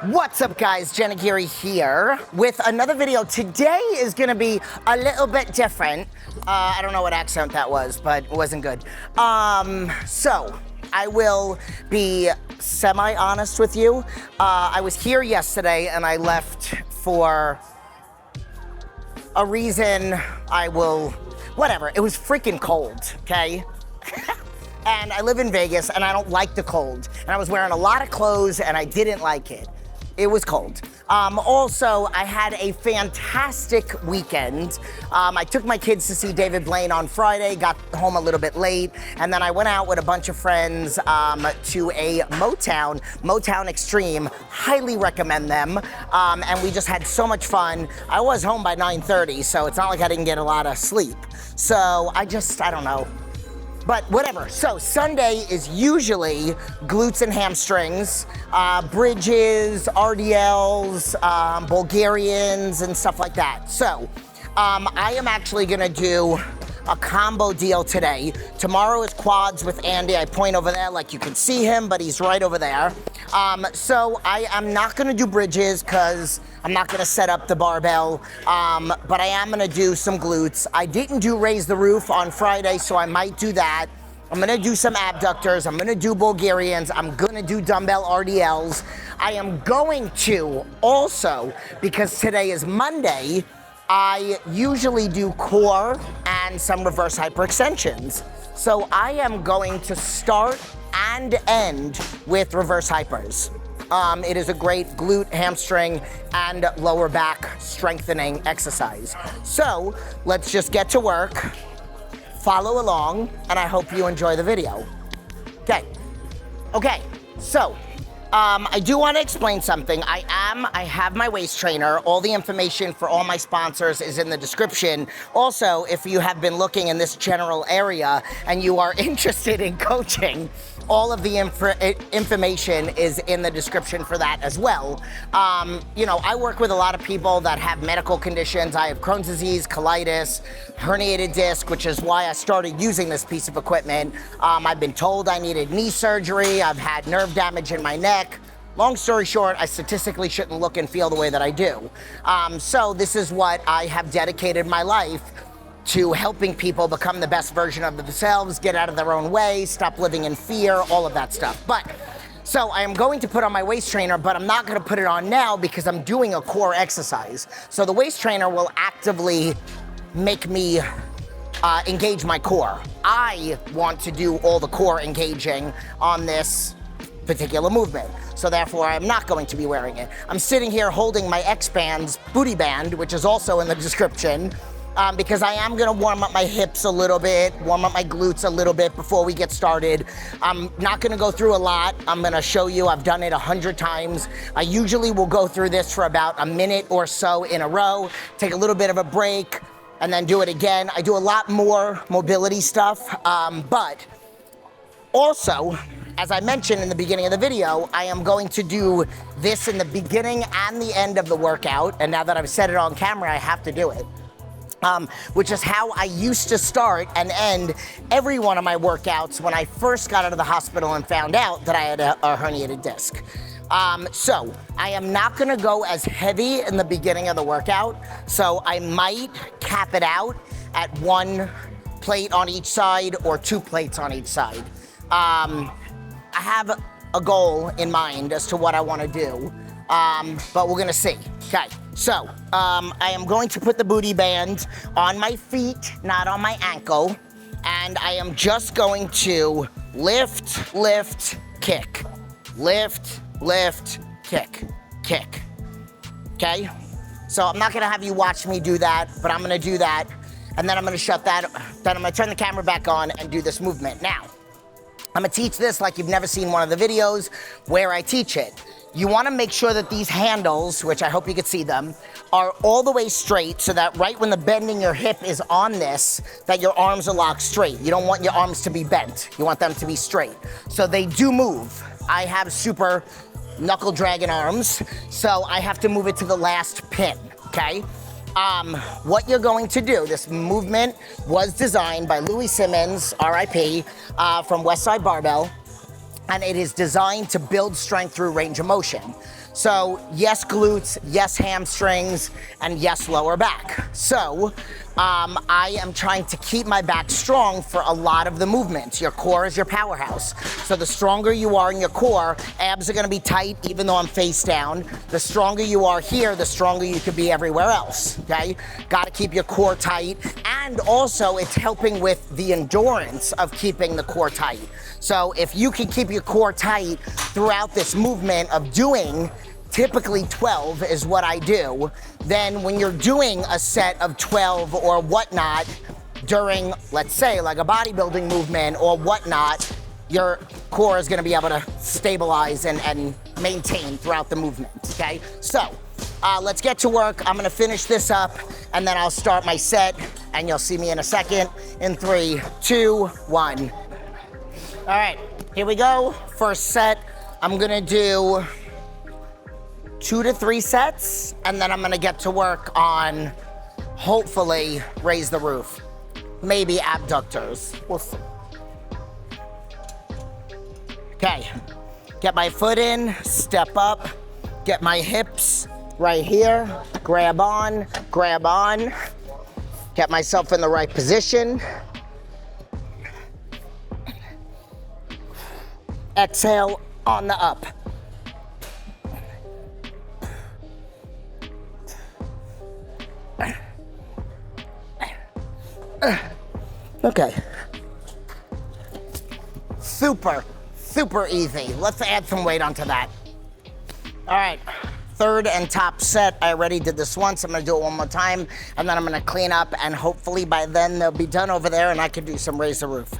What's up, guys? Jenna Geary here with another video. Today is gonna be a little bit different. I don't know what accent that was, but it wasn't good. So I will be semi-honest with you. I was here yesterday and I left for a reason. Whatever. It was freaking cold, okay? And I live in Vegas and I don't like the cold. And I was wearing a lot of clothes and I didn't like it. It was cold. Also, I had a fantastic weekend. I took my kids to see David Blaine on Friday, got home a little bit late, and then I went out with a bunch of friends to a Motown Extreme. Highly recommend them. And we just had so much fun. I was home by 9:30, so it's not like I didn't get a lot of sleep. So I don't know. But whatever. So Sunday is usually glutes and hamstrings, bridges, RDLs, Bulgarians, and stuff like that. So I am actually gonna do a combo deal today. Tomorrow is quads with Andy. I point over there like you can see him, but he's right over there. So I am not gonna do bridges because I'm not gonna set up the barbell, but I am gonna do some glutes. I didn't do raise the roof on Friday, so I might do that. I'm gonna do some abductors. I'm gonna do Bulgarians. I'm gonna do dumbbell RDLs. I am going to also, because today is Monday, I usually do core and some reverse hyperextensions. So I am going to start and end with reverse hypers. It is a great glute, hamstring, and lower back strengthening exercise. So let's just get to work, follow along, and I hope you enjoy the video. Okay, so I do want to explain something. I have my waist trainer. All the information for all my sponsors is in the description. Also, if you have been looking in this general area and you are interested in coaching, all of the information is in the description for that as well. You know, I work with a lot of people that have medical conditions. I have Crohn's disease, colitis, herniated disc, which is why I started using this piece of equipment. I've been told I needed knee surgery. I've had nerve damage in my neck. Long story short, I statistically shouldn't look and feel the way that I do. So this is what I have dedicated my life to, helping people become the best version of themselves, get out of their own way, stop living in fear, all of that stuff. So I am going to put on my waist trainer, but I'm not gonna put it on now because I'm doing a core exercise. So the waist trainer will actively make me engage my core. I want to do all the core engaging on this particular movement. So therefore, I'm not going to be wearing it. I'm sitting here holding my X-Bands booty band, which is also in the description, because I am gonna warm up my hips a little bit, warm up my glutes a little bit before we get started. I'm not gonna go through a lot. I'm gonna show you, I've done it 100 times. I usually will go through this for about a minute or so in a row, take a little bit of a break, and then do it again. I do a lot more mobility stuff, but also, as I mentioned in the beginning of the video, I am going to do this in the beginning and the end of the workout, and now that I've said it on camera, I have to do it. Which is how I used to start and end every one of my workouts when I first got out of the hospital and found out that I had a herniated disc. So I am not gonna go as heavy in the beginning of the workout, so I might cap it out at 1 plate on each side or 2 plates on each side. I have a goal in mind as to what I wanna do, but we're gonna see. Okay, so I am going to put the booty band on my feet, not on my ankle, and I am just going to lift, lift, kick. Lift, lift, kick, kick. Okay? So I'm not gonna have you watch me do that, but I'm gonna do that, and then I'm gonna shut that, then I'm gonna turn the camera back on and do this movement. Now, I'm gonna teach this like you've never seen one of the videos where I teach it. You wanna make sure that these handles, which I hope you can see them, are all the way straight so that right when the bending your hip is on this, that your arms are locked straight. You don't want your arms to be bent. You want them to be straight. So they do move. I have super knuckle dragon arms, so I have to move it to the last pin, okay? What you're going to do, this movement was designed by Louis Simmons, RIP, from Westside Barbell. and it is designed to build strength through range of motion. So yes, glutes, yes, hamstrings, and yes, lower back. So I am trying to keep my back strong for a lot of the movements. Your core is your powerhouse. So the stronger you are in your core, abs are gonna be tight even though I'm face down. The stronger you are here, the stronger you could be everywhere else, okay? Gotta keep your core tight. And also it's helping with the endurance of keeping the core tight. So if you can keep your core tight throughout this movement of doing, typically 12 is what I do, then when you're doing a set of 12 or whatnot during, let's say, like a bodybuilding movement or whatnot, your core is gonna be able to stabilize and maintain throughout the movement, okay? So, let's get to work. I'm gonna finish this up and then I'll start my set and you'll see me in a second in 3, 2, 1. All right, here we go. First set, I'm gonna do 2 to 3 sets, and then I'm gonna get to work on, hopefully, raise the roof. Maybe abductors, we'll see. Okay, get my foot in, step up, get my hips right here, grab on, get myself in the right position. Exhale on the up. Okay. Super easy. Let's add some weight onto that. All right, third and top set. I already did this once. I'm gonna do it one more time, and then I'm gonna clean up, and hopefully by then they'll be done over there and I can do some raise the roof.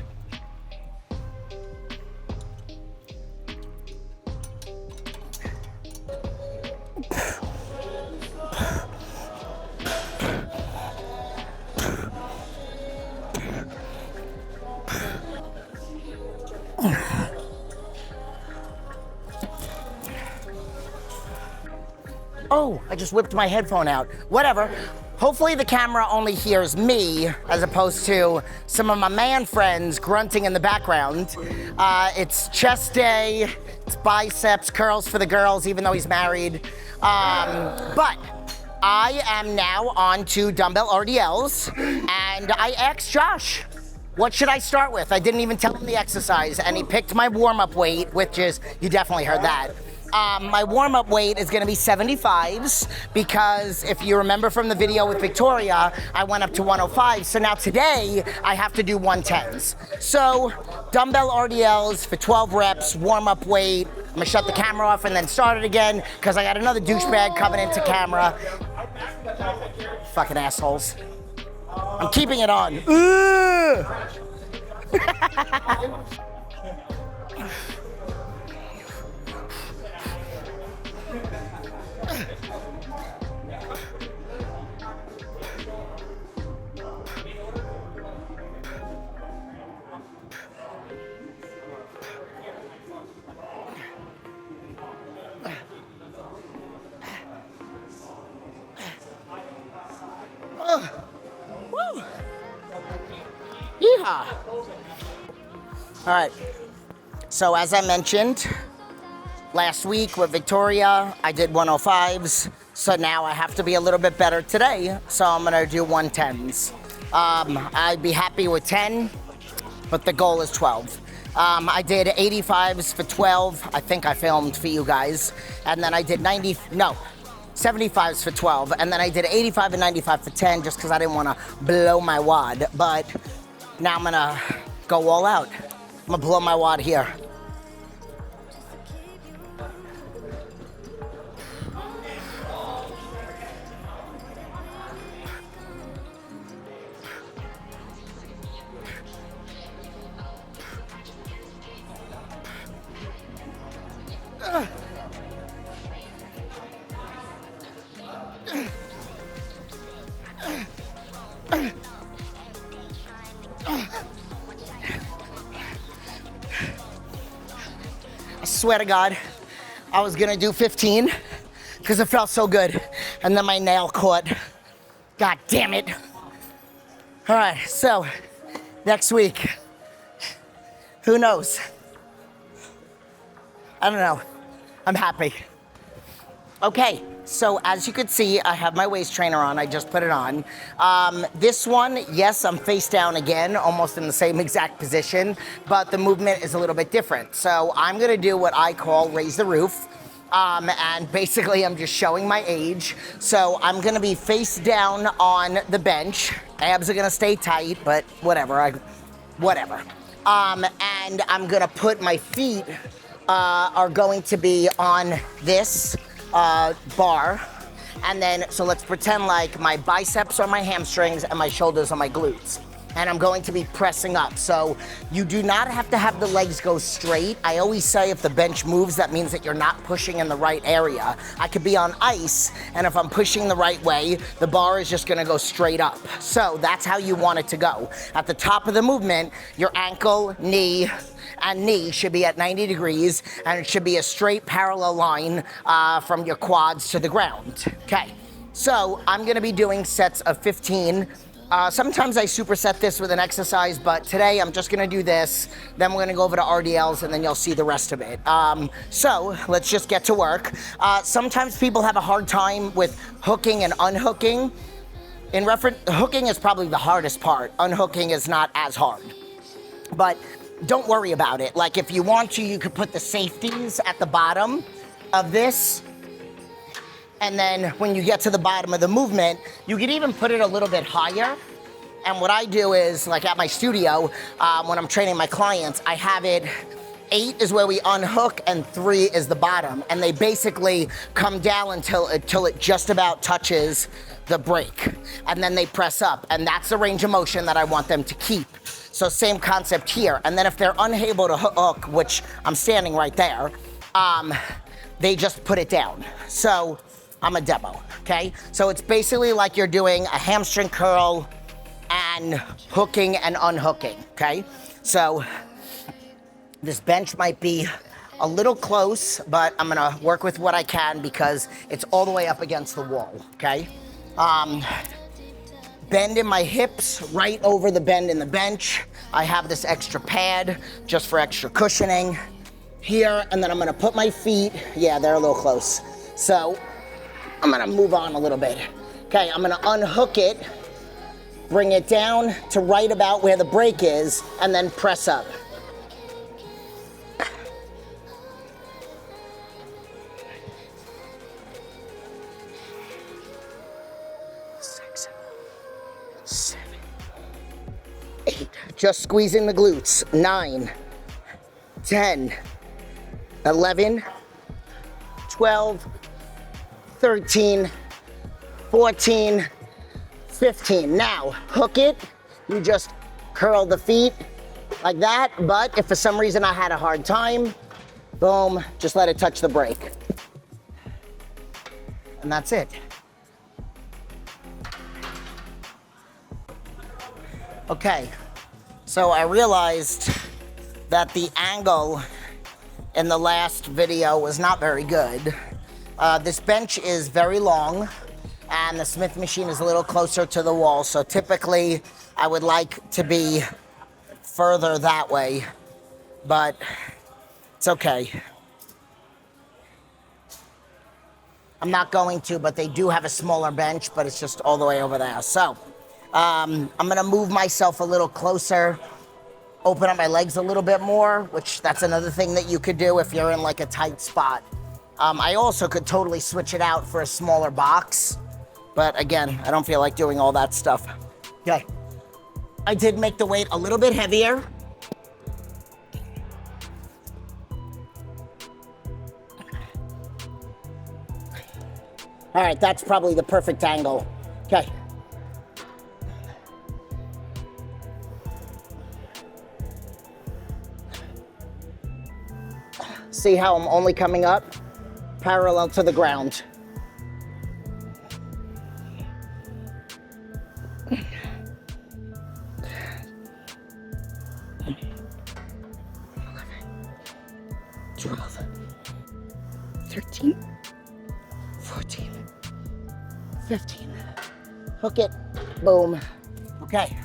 Oh, I just whipped my headphone out. Whatever. Hopefully the camera only hears me as opposed to some of my man friends grunting in the background. It's chest day, it's biceps curls for the girls, even though he's married. But I am now on to dumbbell RDLs, and I asked Josh, what should I start with? I didn't even tell him the exercise, and he picked my warm-up weight, which is, you definitely heard that. My warm-up weight is gonna be 75s because if you remember from the video with Victoria, I went up to 105. So now today, I have to do 110s. So dumbbell RDLs for 12 reps, warm-up weight. I'm gonna shut the camera off and then start it again because I got another douchebag coming into camera. Fucking assholes. I'm keeping it on. Woo! Yeehaw! All right, so as I mentioned, last week with Victoria, I did 105s, so now I have to be a little bit better today, so I'm gonna do 110s. I'd be happy with 10, but the goal is 12. I did 85s for 12, I think I filmed for you guys, and then I did 75s for 12, and then I did 85 and 95 for 10 just because I didn't want to blow my wad, but now I'm gonna go all out. I'm gonna blow my wad here. I swear to God, I was gonna do 15 because it felt so good, and then my nail caught. God damn it. All right, so next week, who knows? I don't know. I'm happy. Okay, so as you can see, I have my waist trainer on. I just put it on. This one, yes, I'm face down again, almost in the same exact position, but the movement is a little bit different. So I'm gonna do what I call raise the roof. And basically I'm just showing my age. So I'm gonna be face down on the bench. Abs are gonna stay tight, but whatever, whatever. And I'm gonna put my feet are going to be on this bar. And then, so let's pretend like my biceps are my hamstrings and my shoulders are my glutes. And I'm going to be pressing up. So you do not have to have the legs go straight. I always say if the bench moves, that means that you're not pushing in the right area. I could be on ice, and if I'm pushing the right way, the bar is just gonna go straight up. So that's how you want it to go. At the top of the movement, your ankle, knee, and knee should be at 90 degrees, and it should be a straight parallel line from your quads to the ground. Okay, so I'm gonna be doing sets of 15. Sometimes I superset this with an exercise, but today I'm just gonna do this, then we're gonna go over to RDLs, and then you'll see the rest of it. So let's just get to work. Sometimes people have a hard time with hooking and unhooking. Hooking is probably the hardest part. Unhooking is not as hard. But don't worry about it. Like if you want to, you could put the safeties at the bottom of this. And then when you get to the bottom of the movement, you could even put it a little bit higher. And what I do is, like at my studio, when I'm training my clients, I have it 8 is where we unhook and 3 is the bottom. And they basically come down until it just about touches the break. And then they press up. And that's the range of motion that I want them to keep. So same concept here. And then if they're unable to hook, which I'm standing right there, they just put it down. So I'm a demo, okay? So it's basically like you're doing a hamstring curl and hooking and unhooking, okay? So this bench might be a little close, but I'm gonna work with what I can because it's all the way up against the wall, okay? Bend in my hips, right over the bend in the bench. I have this extra pad just for extra cushioning here, and then I'm gonna put my feet, yeah, they're a little close. So I'm gonna move on a little bit. Okay, I'm gonna unhook it, bring it down to right about where the break is, and then press up. Six, 7, 8, just squeezing the glutes. 9, 10, 11, 12, 13, 14, 15. Now, hook it. You just curl the feet like that. But if for some reason I had a hard time, boom, just let it touch the brake. And that's it. Okay, so I realized that the angle in the last video was not very good. This bench is very long and the Smith machine is a little closer to the wall. So typically I would like to be further that way, but it's okay. I'm not going to, but they do have a smaller bench, but it's just all the way over there. So I'm gonna move myself a little closer, open up my legs a little bit more, which that's another thing that you could do if you're in like a tight spot. I also could totally switch it out for a smaller box, but again, I don't feel like doing all that stuff. Okay, I did make the weight a little bit heavier. All right, that's probably the perfect angle. Okay. See how I'm only coming up parallel to the ground. $12, $13, $14, $15. Hook it, boom. Okay,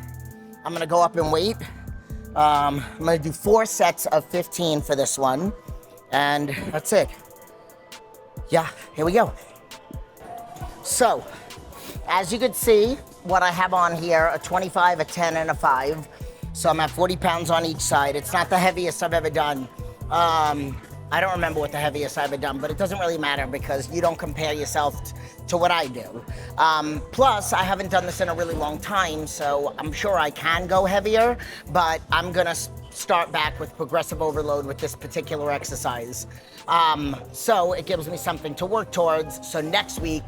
I'm gonna go up and weight. I'm gonna do 4 sets of 15 for this one. And that's it. Yeah, here we go. So, as you can see, what I have on here, a 25, a 10, and a 5. So I'm at 40 pounds on each side. It's not the heaviest I've ever done. I don't remember what the heaviest I've ever done, but it doesn't really matter because you don't compare yourself to what I do. Plus, I haven't done this in a really long time, so I'm sure I can go heavier, but I'm gonna start back with progressive overload with this particular exercise. So it gives me something to work towards. So next week,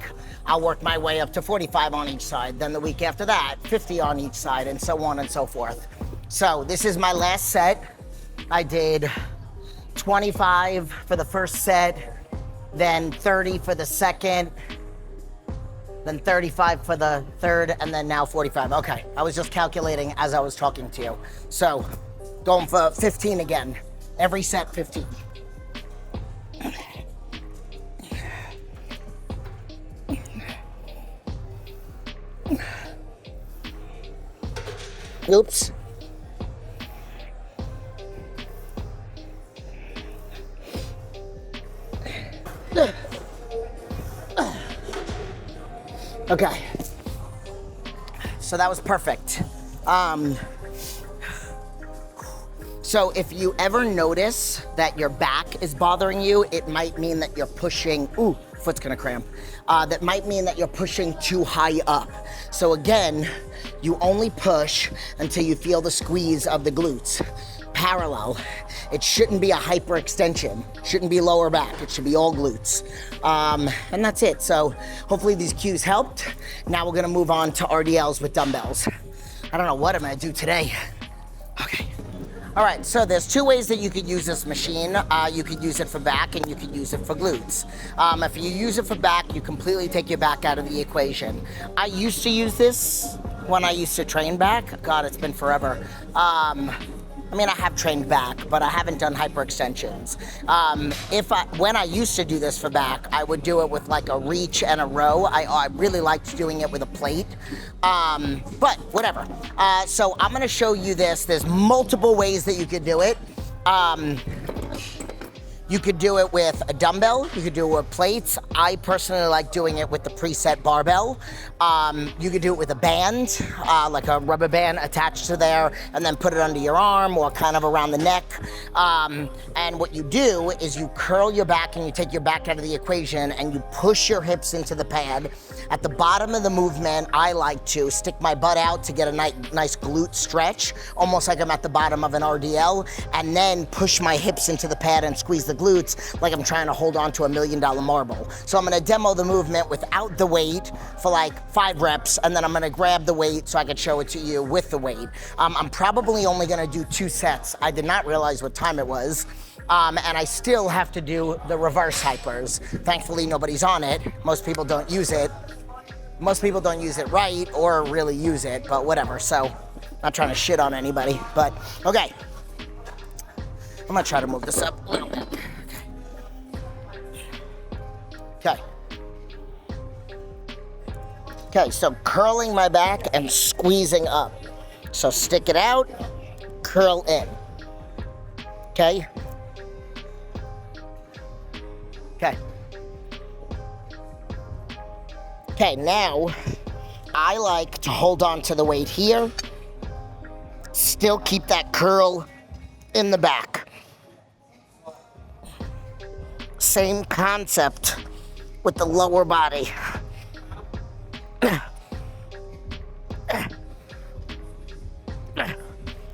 I'll work my way up to 45 on each side. Then the week after that, 50 on each side, and so on and so forth. So this is my last set. I did 25 for the first set, then 30 for the second, then 35 for the third, and then now 45. Okay, I was just calculating as I was talking to you. So going for 15 again. Every set, 15. Oops. Okay. So that was perfect. So if you ever notice that your back is bothering you, it might mean that you're pushing, ooh, foot's gonna cramp. That might mean that you're pushing too high up. So again, you only push until you feel the squeeze of the glutes. Parallel. It shouldn't be a hyperextension. Shouldn't be lower back. It should be all glutes. And that's it. So hopefully these cues helped. Now we're gonna move on to RDLs with dumbbells. I don't know what I'm gonna do today. Okay. All right, so there's two ways that you could use this machine. You could use it for back and you could use it for glutes. If you use it for back, you completely take your back out of the equation. I used to use this when I used to train back. God, it's been forever. I mean, I have trained back, but I haven't done hyperextensions. When I used to do this for back, I would do it with like a reach and a row. I really liked doing it with a plate, but whatever. So I'm gonna show you this. There's multiple ways that you could do it. You could do it with a dumbbell, you could do it with plates. I personally like doing it with the preset barbell. You could do it with a band, like a rubber band attached to there, and then put it under your arm or kind of around the neck. And what you do is you curl your back and you take your back out of the equation and you push your hips into the pad. At the bottom of the movement, I like to stick my butt out to get a nice glute stretch, almost like I'm at the bottom of an RDL, and then push my hips into the pad and squeeze the glutes like I'm trying to hold on to $1 million marble. So I'm gonna demo the movement without the weight for like 5 reps, and then I'm gonna grab the weight so I can show it to you with the weight. I'm probably only gonna do 2 sets. I did not realize what time it was. And I still have to do the reverse hypers. Thankfully, nobody's on it. Most people don't use it. Most people don't use it right or really use it, but whatever. So, not trying to shit on anybody, but okay. I'm gonna try to move this up a little bit. Okay. Okay, so curling my back and squeezing up. So stick it out, curl in. Okay? Okay. Okay, now I like to hold on to the weight here, still keep that curl in the back. Same concept with the lower body.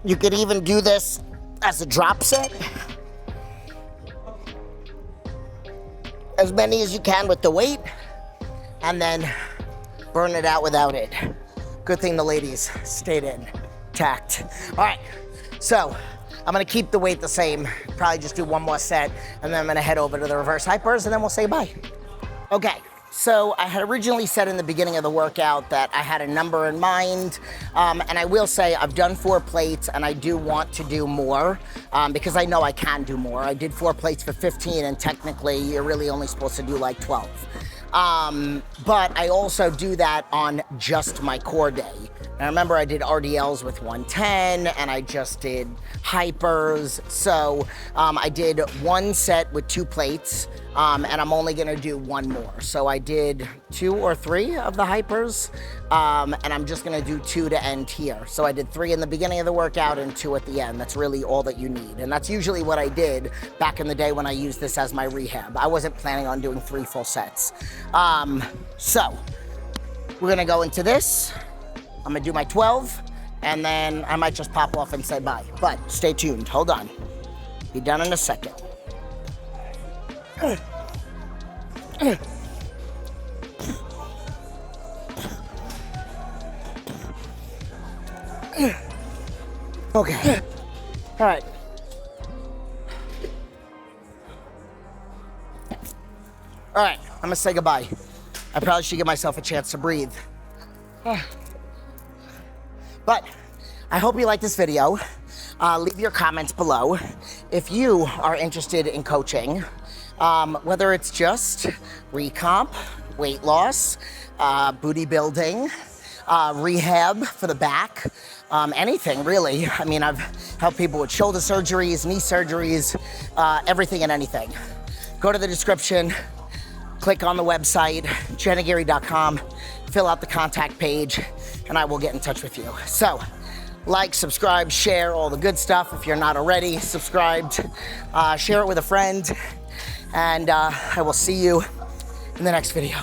You could even do this as a drop set. As many as you can with the weight, and then burn it out without it. Good thing the ladies stayed intact. All right, so I'm gonna keep the weight the same, probably just do 1 more set, and then I'm gonna head over to the reverse hypers, and then we'll say bye. Okay, so I had originally said in the beginning of the workout that I had a number in mind, and I will say I've done 4 plates, and I do want to do more, because I know I can do more. I did 4 plates for 15, and technically you're really only supposed to do like 12. But I also do that on just my core day. And remember, I did RDLs with 110, and I just did hypers. So I did one set with 2 plates, and I'm only gonna do 1 more. So I did 2 or 3 of the hypers, and I'm just gonna do 2 to end here. So I did 3 in the beginning of the workout and 2 at the end. That's really all that you need. And that's usually what I did back in the day when I used this as my rehab. I wasn't planning on doing 3 full sets. So we're gonna go into this. I'm gonna do my 12, and then I might just pop off and say bye. But stay tuned, hold on. Be done in a second. Okay, all right. All right, I'm gonna say goodbye. I probably should give myself a chance to breathe. But I hope you like this video. Leave your comments below. If you are interested in coaching, whether it's just recomp, weight loss, booty building, rehab for the back, anything really. I mean, I've helped people with shoulder surgeries, knee surgeries, everything and anything. Go to the description, click on the website, jennagary.com, fill out the contact page, and I will get in touch with you. So, like, subscribe, share, all the good stuff. If you're not already subscribed, share it with a friend, and I will see you in the next video.